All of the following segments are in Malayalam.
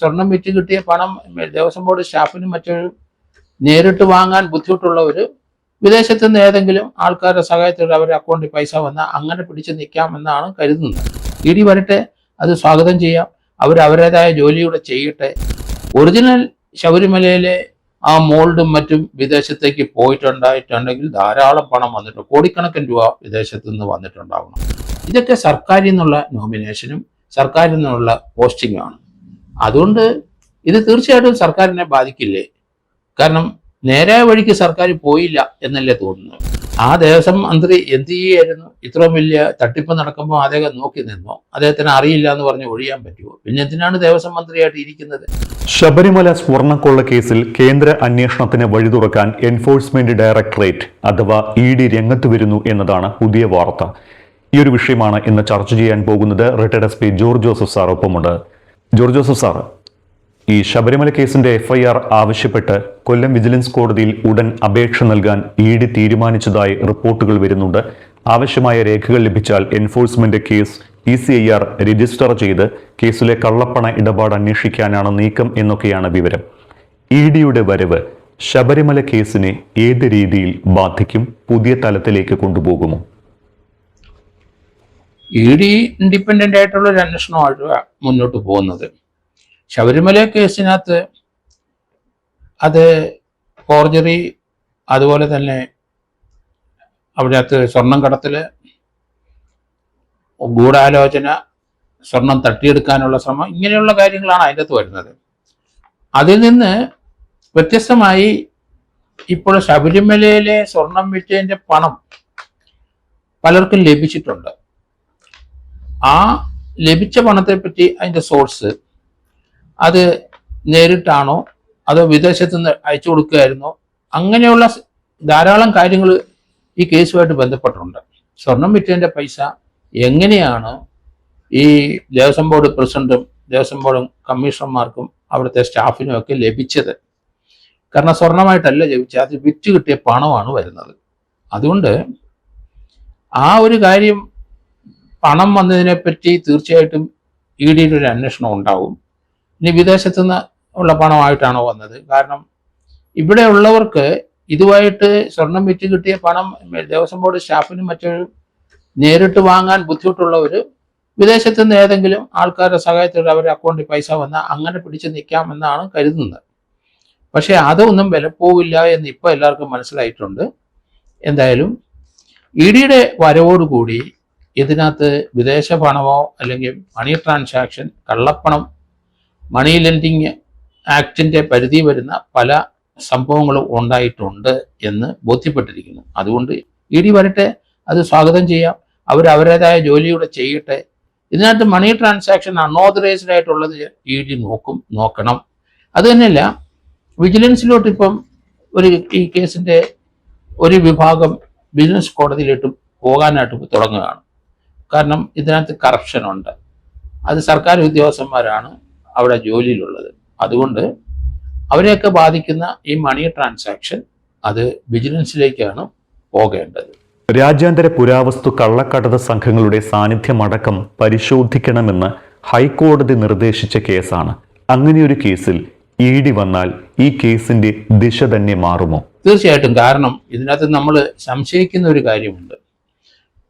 സ്വർണം വിറ്റ് കിട്ടിയ പണം ദേവസ്വം ബോർഡ് സ്റ്റാഫിനും മറ്റൊരു നേരിട്ട് വാങ്ങാൻ ബുദ്ധിമുട്ടുള്ളവർ വിദേശത്തു നിന്ന് ഏതെങ്കിലും ആൾക്കാരുടെ സഹായത്തോടെ അവരുടെ അക്കൗണ്ടിൽ പൈസ വന്നാൽ അങ്ങനെ പിടിച്ചു നിൽക്കാം എന്നാണ് കരുതുന്നത്. ഇ വരട്ടെ, അത് സ്വാഗതം ചെയ്യാം. അവരവരുടേതായ ജോലിയൂടെ ചെയ്യട്ടെ. ഒറിജിനൽ ശബരിമലയിലെ ആ മോൾഡും മറ്റും വിദേശത്തേക്ക് പോയിട്ടുണ്ടായിട്ടുണ്ടെങ്കിൽ ധാരാളം പണം വന്നിട്ടുണ്ട്, കോടിക്കണക്കിന് രൂപ വിദേശത്ത് നിന്ന് വന്നിട്ടുണ്ടാവണം. ഇതൊക്കെ സർക്കാരിൽ നിന്നുള്ള നോമിനേഷനും സർക്കാരിൽ നിന്നുള്ള പോസ്റ്റിങ്ങുമാണ്. അതുകൊണ്ട് ഇത് തീർച്ചയായിട്ടും സർക്കാരിനെ ബാധിക്കില്ലേ? കാരണം നേരായ വഴിക്ക് സർക്കാർ പോയില്ല എന്നല്ലേ തോന്നുന്നു. ആ ദേവസ്വം മന്ത്രി എന്ത് ചെയ്യായിരുന്നു? ഇത്രയും വലിയ തട്ടിപ്പ് നടക്കുമ്പോൾ അദ്ദേഹം നോക്കി നിന്നോ? അദ്ദേഹത്തിന് അറിയില്ല എന്ന് പറഞ്ഞ് ഒഴിയാൻ പറ്റുമോ? പിന്നെ എന്തിനാണ് ദേവസ്വം മന്ത്രിയായിട്ട് ഇരിക്കുന്നത്? ശബരിമല സ്വർണ്ണക്കൊള്ള കേസിൽ കേന്ദ്ര അന്വേഷണത്തിന് വഴി തുറക്കാൻ എൻഫോഴ്സ്മെന്റ് ഡയറക്ടറേറ്റ് അഥവാ ED രംഗത്ത് വരുന്നു എന്നതാണ് പുതിയ വാർത്ത. ഈ ഒരു വിഷയമാണ് ഇന്ന് ചർച്ച ചെയ്യാൻ പോകുന്നത്. Retired SP George Joseph sir ഒപ്പമുണ്ട്. ജോർജ് ജോസഫ് സാർ, ഈ ശബരിമല കേസിന്റെ FIR ആവശ്യപ്പെട്ട് കൊല്ലം വിജിലൻസ് കോടതിയിൽ ഉടൻ അപേക്ഷ നൽകാൻ ED തീരുമാനിച്ചതായി റിപ്പോർട്ടുകൾ വരുന്നുണ്ട്. ആവശ്യമായ രേഖകൾ ലഭിച്ചാൽ എൻഫോഴ്സ്മെന്റ് കേസ് ECIR രജിസ്റ്റർ ചെയ്ത് കേസിലെ കള്ളപ്പണ ഇടപാട് അന്വേഷിക്കാനാണ് നീക്കം എന്നൊക്കെയാണ് വിവരം. EDയുടെ വരവ് ശബരിമല കേസിനെ ഏത് രീതിയിൽ ബാധിക്കും? പുതിയ തലത്തിലേക്ക് കൊണ്ടുപോകുമോ? ED ഇൻഡിപെൻഡന്റ് ആയിട്ടുള്ള ഒരു അന്വേഷണമായിട്ട് മുന്നോട്ട് പോകുന്നത്. ശബരിമല കേസിനകത്ത് അത് ഫോർജറി, അതുപോലെ തന്നെ അവിടത്ത് സ്വർണം കടത്തല്, ഗൂഢാലോചന, സ്വർണം തട്ടിയെടുക്കാനുള്ള ശ്രമം, ഇങ്ങനെയുള്ള കാര്യങ്ങളാണ് അതിൻ്റെ അകത്ത് വരുന്നത്. അതിൽ നിന്ന് വ്യത്യസ്തമായി ഇപ്പോൾ ശബരിമലയിലെ സ്വർണം വിറ്റതിൻ്റെ പണം പലർക്കും ലഭിച്ചിട്ടുണ്ട്. ആ ലഭിച്ച പണത്തെപ്പറ്റി അതിൻ്റെ സോഴ്സ് അത് നേരിട്ടാണോ അതോ വിദേശത്തു നിന്ന് അയച്ചു കൊടുക്കുകയായിരുന്നോ? അങ്ങനെയുള്ള ധാരാളം കാര്യങ്ങൾ ഈ കേസുമായിട്ട് ബന്ധപ്പെട്ടിട്ടുണ്ട്. സ്വർണം വിറ്റതിൻ്റെ പൈസ എങ്ങനെയാണ് ഈ ദേവസ്വം ബോർഡ് പ്രസിഡന്റും ദേവസ്വം ബോർഡും കമ്മീഷണർമാർക്കും അവിടുത്തെ സ്റ്റാഫിനും ഒക്കെ ലഭിച്ചത്? കാരണം സ്വർണമായിട്ടല്ല ലഭിച്ചത്, അത് വിറ്റ് കിട്ടിയ പണമാണ് വരുന്നത്. അതുകൊണ്ട് ആ ഒരു കാര്യം, പണം വന്നതിനെപ്പറ്റി തീർച്ചയായിട്ടും EDയുടെ ഒരു അന്വേഷണം ഉണ്ടാവും. ഇനി വിദേശത്തു നിന്ന് ഉള്ള പണമായിട്ടാണോ വന്നത്? കാരണം ഇവിടെ ഉള്ളവർക്ക് ഇതുമായിട്ട് സ്വർണം വിറ്റ് കിട്ടിയ പണം ദേവസ്വം ബോർഡ് സ്റ്റാഫിനും മറ്റൊരു നേരിട്ട് വാങ്ങാൻ ബുദ്ധിമുട്ടുള്ളവർ വിദേശത്തു നിന്ന് ഏതെങ്കിലും ആൾക്കാരുടെ സഹായത്തോടെ അവരുടെ അക്കൗണ്ടിൽ പൈസ വന്നാൽ അങ്ങനെ പിടിച്ചു നിൽക്കാം എന്നാണ് കരുതുന്നത്. പക്ഷേ അതൊന്നും വിലപ്പോവില്ല എന്ന് ഇപ്പോൾ എല്ലാവർക്കും മനസ്സിലായിട്ടുണ്ട്. എന്തായാലും EDയുടെ വരവോടുകൂടി ഇതിനകത്ത് വിദേശ പണമോ അല്ലെങ്കിൽ മണി ട്രാൻസാക്ഷൻ, കള്ളപ്പണം, മണി ലെൻഡിങ് ആക്ടിൻ്റെ പരിധി വരുന്ന പല സംഭവങ്ങളും ഉണ്ടായിട്ടുണ്ട് എന്ന് ബോധ്യപ്പെട്ടിരിക്കുന്നു. അതുകൊണ്ട് ED വരട്ടെ, അത് സ്വാഗതം ചെയ്യാം. അവരവരുടേതായ ജോലിയൂടെ ചെയ്യട്ടെ. ഇതിനകത്ത് മണി ട്രാൻസാക്ഷൻ അൺഓതറൈസ്ഡ് ആയിട്ടുള്ളത് ED നോക്കണം. അത് തന്നെയല്ല, വിജിലൻസിലോട്ട് ഇപ്പം ഈ കേസിൻ്റെ ഒരു വിഭാഗം വിജിലൻസ് കോടതിയിലോട്ട് പോകാനായിട്ട് തുടങ്ങുകയാണ്. കാരണം ഇതിനകത്ത് കറപ്ഷനുണ്ട്. അത് സർക്കാർ ഉദ്യോഗസ്ഥന്മാരാണ് അവിടെ ജോലിയിലുള്ളത്. അതുകൊണ്ട് അവരെയൊക്കെ ബാധിക്കുന്ന ഈ മണി ട്രാൻസാക്ഷൻ അത് വിജിലൻസിലേക്കാണ് പോകേണ്ടത്. രാജ്യാന്തര പുരാവസ്തു കള്ളക്കടത്ത് സംഘങ്ങളുടെ സാന്നിധ്യമടക്കം പരിശോധിക്കണമെന്ന് ഹൈക്കോടതി നിർദ്ദേശിച്ച കേസാണ്. അങ്ങനെയൊരു കേസിൽ ED വന്നാൽ ഈ കേസിന്റെ ദിശ തന്നെ മാറുമോ? തീർച്ചയായിട്ടും. കാരണം ഇതിനകത്ത് നമ്മൾ സംശയിക്കുന്ന ഒരു കാര്യമുണ്ട്.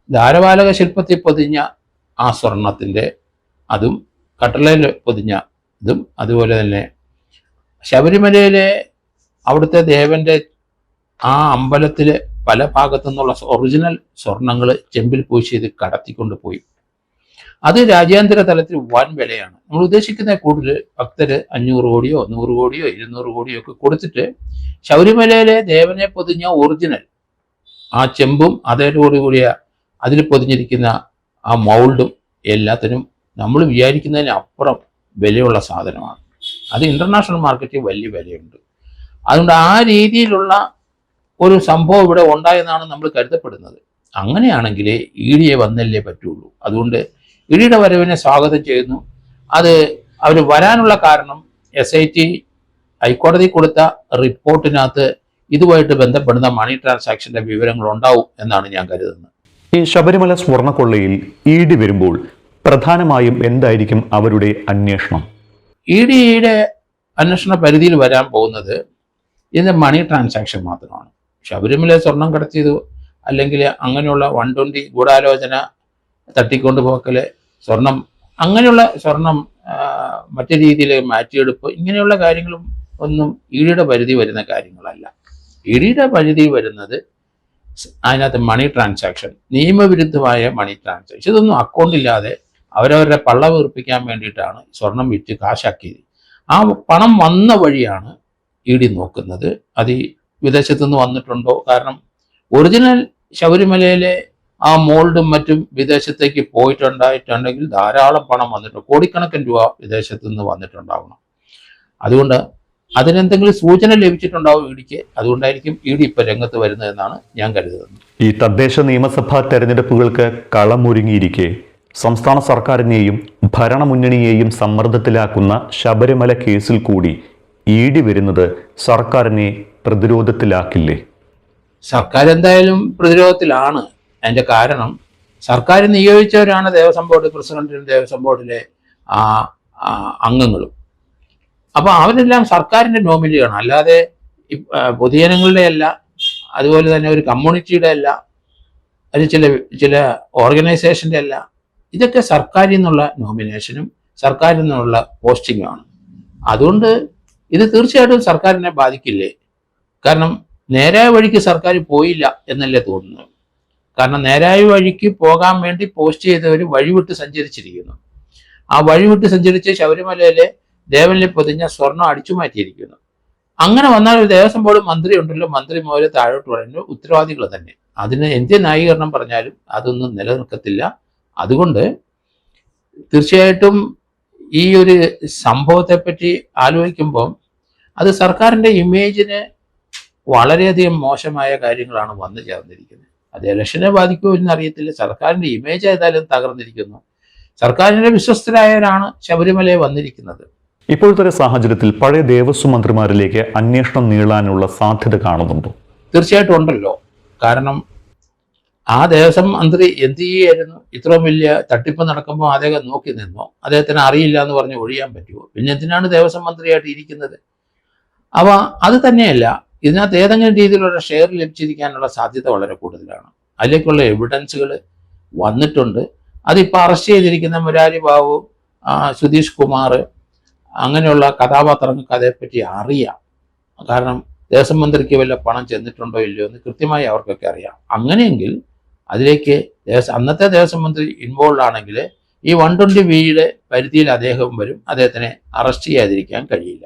ധാരവാലക ശില്പത്തിൽ പൊതിഞ്ഞ ആ സ്വർണത്തിൻ്റെ അതും കട്ടളയിൽ പൊതിഞ്ഞ ഇതും, അതുപോലെ തന്നെ ശബരിമലയിലെ അവിടുത്തെ ദേവന്റെ ആ അമ്പലത്തിലെ പല ഭാഗത്തു നിന്നുള്ള ഒറിജിനൽ സ്വർണങ്ങൾ ചെമ്പിൽ പൂശി കടത്തിക്കൊണ്ട് പോയി. അത് രാജ്യാന്തര തലത്തിൽ വൻ വിലയാണ്. നമ്മൾ ഉദ്ദേശിക്കുന്ന കൂടുതൽ ഭക്തർ 500 കോടിയോ 100 കോടിയോ 200 കോടിയോ ഒക്കെ കൊടുത്തിട്ട് ശബരിമലയിലെ ദേവനെ പൊതിഞ്ഞ ഒറിജിനൽ ആ ചെമ്പും അതോടുകൂടിയ അതിൽ പൊതിഞ്ഞിരിക്കുന്ന ആ മൗൾഡും എല്ലാത്തിനും നമ്മൾ വിചാരിക്കുന്നതിന് അപ്പുറം വിലയുള്ള സാധനമാണ്. അത് ഇന്റർനാഷണൽ മാർക്കറ്റിൽ വലിയ വിലയുണ്ട്. അതുകൊണ്ട് ആ രീതിയിലുള്ള ഒരു സംഭവം ഇവിടെ ഉണ്ടായെന്നാണ് നമ്മൾ കരുതപ്പെടുന്നത്. അങ്ങനെയാണെങ്കിൽ EDയെ വന്നല്ലേ പറ്റുള്ളൂ. അതുകൊണ്ട് EDയുടെ വരവിനെ സ്വാഗതം ചെയ്യുന്നു. അത് അവർ വരാനുള്ള കാരണം SIT ഹൈക്കോടതി കൊടുത്ത റിപ്പോർട്ടിനകത്ത് ഇതുമായിട്ട് ബന്ധപ്പെടുന്ന മണി ട്രാൻസാക്ഷന്റെ വിവരങ്ങൾ ഉണ്ടാവും എന്നാണ് ഞാൻ കരുതുന്നത്. ഈ ശബരിമല സ്വർണ്ണക്കൊള്ളയിൽ ED വരുമ്പോൾ പ്രധാനമായും എന്തായിരിക്കും അവരുടെ അന്വേഷണം? EDയുടെ അന്വേഷണ പരിധിയിൽ വരാൻ പോകുന്നത് ഇതിൻ്റെ മണി ട്രാൻസാക്ഷൻ മാത്രമാണ്. ശബരിമല സ്വർണം കടത്തിയത് അല്ലെങ്കിൽ അങ്ങനെയുള്ള 120 ഗൂഢാലോചന, തട്ടിക്കൊണ്ട് പോക്കല്, സ്വർണം, അങ്ങനെയുള്ള സ്വർണം മറ്റു രീതിയിൽ മാറ്റിയെടുപ്പ്, ഇങ്ങനെയുള്ള കാര്യങ്ങളും ഒന്നും EDയുടെ പരിധി വരുന്ന കാര്യങ്ങളല്ല. EDയുടെ പരിധി വരുന്നത് അതിനകത്ത് മണി ട്രാൻസാക്ഷൻ, നിയമവിരുദ്ധമായ മണി ട്രാൻസാക്ഷൻ. ഇതൊന്നും അക്കൗണ്ടില്ലാതെ അവരവരുടെ പള്ള വീർപ്പിക്കാൻ വേണ്ടിയിട്ടാണ് സ്വർണം വിറ്റ് കാശാക്കിയത്. ആ പണം വന്ന വഴിയാണ് ED നോക്കുന്നത്. അത് വിദേശത്തു നിന്ന് വന്നിട്ടുണ്ടോ? കാരണം ഒറിജിനൽ ശബരിമലയിലെ ആ മോൾഡും മറ്റും വിദേശത്തേക്ക് പോയിട്ടുണ്ടായിട്ടുണ്ടെങ്കിൽ ധാരാളം പണം വന്നിട്ടുണ്ട്, കോടിക്കണക്കിന് രൂപ വിദേശത്തു നിന്ന് വന്നിട്ടുണ്ടാവണം. അതുകൊണ്ട് അതിനെന്തെങ്കിലും സൂചന ലഭിച്ചിട്ടുണ്ടാവും EDക്ക്. അതുകൊണ്ടായിരിക്കും ED ഇപ്പം രംഗത്ത് വരുന്നതെന്നാണ് ഞാൻ കരുതുന്നത്. ഈ തദ്ദേശ നിയമസഭാ തെരഞ്ഞെടുപ്പുകൾക്ക് കളമൊരുങ്ങിയിരിക്കെ സംസ്ഥാന സർക്കാരിനെയും ഭരണമുന്നണിയെയും സമ്മർദ്ദത്തിലാക്കുന്ന ശബരിമല കേസിൽ കൂടി ED വരുന്നത് സർക്കാരിനെ പ്രതിരോധത്തിലാക്കില്ലേ? സർക്കാർ എന്തായാലും പ്രതിരോധത്തിലാണ്. അതിൻ്റെ കാരണം സർക്കാർ നിയോഗിച്ചവരാണ് ദേവസ്വം ബോർഡ് പ്രസിഡന്റിനും ദേവസ്വം ബോർഡിലെ അംഗങ്ങളും. അപ്പോൾ അവരെല്ലാം സർക്കാരിൻ്റെ നോമിനിയാണ്, അല്ലാതെ പൊതുജനങ്ങളുടെ അല്ല, അതുപോലെ തന്നെ ഒരു കമ്മ്യൂണിറ്റിയുടെ അല്ല, അത് ചില ഓർഗനൈസേഷൻ്റെ അല്ല. ഇതൊക്കെ സർക്കാരിൽ നിന്നുള്ള നോമിനേഷനും സർക്കാരിൽ നിന്നുള്ള പോസ്റ്റിങ്ങുമാണ്. അതുകൊണ്ട് ഇത് തീർച്ചയായിട്ടും സർക്കാരിനെ ബാധിക്കില്ലേ? കാരണം നേരായ വഴിക്ക് സർക്കാർ പോയില്ല എന്നല്ലേ തോന്നുന്നത്. കാരണം നേരായ വഴിക്ക് പോകാൻ വേണ്ടി പോസ്റ്റ് ചെയ്തവർ വഴിവിട്ട് സഞ്ചരിച്ചിരിക്കുന്നു. ആ വഴിവിട്ട് സഞ്ചരിച്ച് ശബരിമലയിലെ ദേവനിൽ പൊതിഞ്ഞ സ്വർണം അടിച്ചു മാറ്റിയിരിക്കുന്നു. അങ്ങനെ വന്നാൽ ഒരു ദേവസ്വം ബോർഡ് മന്ത്രി ഉണ്ടല്ലോ, മന്ത്രി മുതൽ താഴോട്ട് പറയുന്ന ഉത്തരവാദികൾ തന്നെ. അതിന് എന്ത് ന്യായീകരണം പറഞ്ഞാലും അതൊന്നും നിലനിൽക്കത്തില്ല. അതുകൊണ്ട് തീർച്ചയായിട്ടും ഈ ഒരു സംഭവത്തെപ്പറ്റി ആലോചിക്കുമ്പം അത് സർക്കാരിൻ്റെ ഇമേജിന് വളരെയധികം മോശമായ കാര്യങ്ങളാണ് വന്നു ചേർന്നിരിക്കുന്നത്. അത് ഇലക്ഷനെ ബാധിക്കുമോ എന്നറിയത്തില്ല. സർക്കാരിൻ്റെ ഇമേജ് ഏതായാലും തകർന്നിരിക്കുന്നു. സർക്കാരിൻ്റെ വിശ്വസ്തരായവരാണ് ശബരിമലയെ വന്നിരിക്കുന്നത്. ഇപ്പോഴത്തെ സാഹചര്യത്തിൽ പഴയ ദേവസ്വം മന്ത്രിമാരിലേക്ക് അന്വേഷണം നീളാനുള്ള സാധ്യത കാണുന്നുണ്ടോ? തീർച്ചയായിട്ടും ഉണ്ടല്ലോ. കാരണം ആ ദേവസ്വം മന്ത്രി എന്ത് ചെയ്യായിരുന്നു? ഇത്രയും വലിയ തട്ടിപ്പ് നടക്കുമ്പോൾ അദ്ദേഹം നോക്കി നിന്നോ? അദ്ദേഹത്തിന് അറിയില്ല എന്ന് പറഞ്ഞ് ഒഴിയാൻ പറ്റുമോ? പിന്നെ എന്തിനാണ് ദേവസ്വം മന്ത്രിയായിട്ട് ഇരിക്കുന്നത്? അപ്പോൾ അത് തന്നെയല്ല, ഇതിനകത്ത് ഏതെങ്കിലും രീതിയിലുള്ള ഷെയർ ലഭിച്ചിരിക്കാനുള്ള സാധ്യത വളരെ കൂടുതലാണ്. അതിലേക്കുള്ള എവിഡൻസുകൾ വന്നിട്ടുണ്ട്. അതിപ്പോൾ അറസ്റ്റ് ചെയ്തിരിക്കുന്ന മുരാരി ബാബു, സുധീഷ് കുമാർ, അങ്ങനെയുള്ള കഥാപാത്രങ്ങൾക്ക് അതേപ്പറ്റി അറിയാം. കാരണം ദേവസ്വം മന്ത്രിക്ക് വല്ല പണം ചെന്നിട്ടുണ്ടോ ഇല്ലയോ എന്ന് കൃത്യമായി അവർക്കൊക്കെ അറിയാം. അങ്ങനെയെങ്കിൽ അതിലേക്ക് അന്നത്തെ ദേവസ്വം മന്ത്രി ഇൻവോൾവ് ആണെങ്കിൽ ഈ 120 പരിധിയിൽ അദ്ദേഹം വരും. അദ്ദേഹത്തിനെ അറസ്റ്റ് ചെയ്യാതിരിക്കാൻ കഴിയില്ല.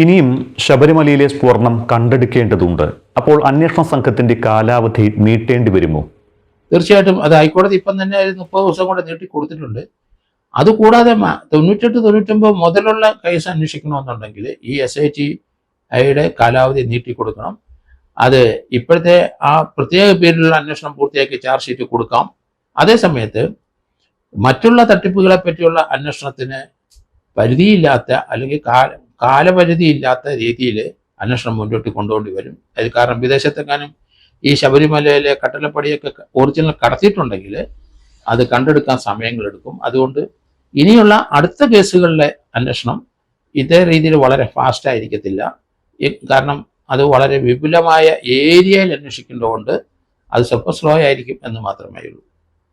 ഇനിയും ശബരിമലയിലെ സ്വർണം കണ്ടെടുക്കേണ്ടതുണ്ട്. അപ്പോൾ അന്വേഷണ സംഘത്തിന്റെ കാലാവധി നീട്ടേണ്ടി വരുമോ? തീർച്ചയായിട്ടും അത് ഹൈക്കോടതി ഇപ്പം തന്നെ 30 ദിവസം കൊണ്ട് നീട്ടി കൊടുത്തിട്ടുണ്ട്. അതുകൂടാതെ 98-99 മുതലുള്ള കേസ് അന്വേഷിക്കണമെന്നുണ്ടെങ്കിൽ ഈ SIT-യുടെ കാലാവധി നീട്ടിക്കൊടുക്കണം. അത് ഇപ്പോഴത്തെ ആ പ്രത്യേക പീരീഡിലുള്ള അന്വേഷണം പൂർത്തിയാക്കി ചാർജ് ഷീറ്റ് കൊടുക്കാം. അതേസമയത്ത് മറ്റുള്ള തട്ടിപ്പുകളെ പറ്റിയുള്ള അന്വേഷണത്തിന് പരിധിയില്ലാത്ത അല്ലെങ്കിൽ കാലപരിധി ഇല്ലാത്ത രീതിയിൽ അന്വേഷണം മുന്നോട്ട് കൊണ്ടുപോകേണ്ടി വരും. അത് കാരണം വിദേശത്തെങ്ങാനും ഈ ശബരിമലയിലെ കട്ടളപ്പടിയൊക്കെ ഒറിജിനൽ കടത്തിയിട്ടുണ്ടെങ്കിൽ അത് കണ്ടെടുക്കാൻ സമയങ്ങളെടുക്കും. അതുകൊണ്ട് ഇനിയുള്ള അടുത്ത കേസുകളിലെ അന്വേഷണം ഇതേ രീതിയിൽ വളരെ ഫാസ്റ്റ് ആയിരിക്കത്തില്ല. കാരണം അത് വളരെ വിപുലമായ ഏരിയയിൽ അന്വേഷിക്കേണ്ടതുകൊണ്ട് അത് സ്വല്പം സ്ലോ ആയിരിക്കും എന്ന് മാത്രമേ ഉള്ളൂ.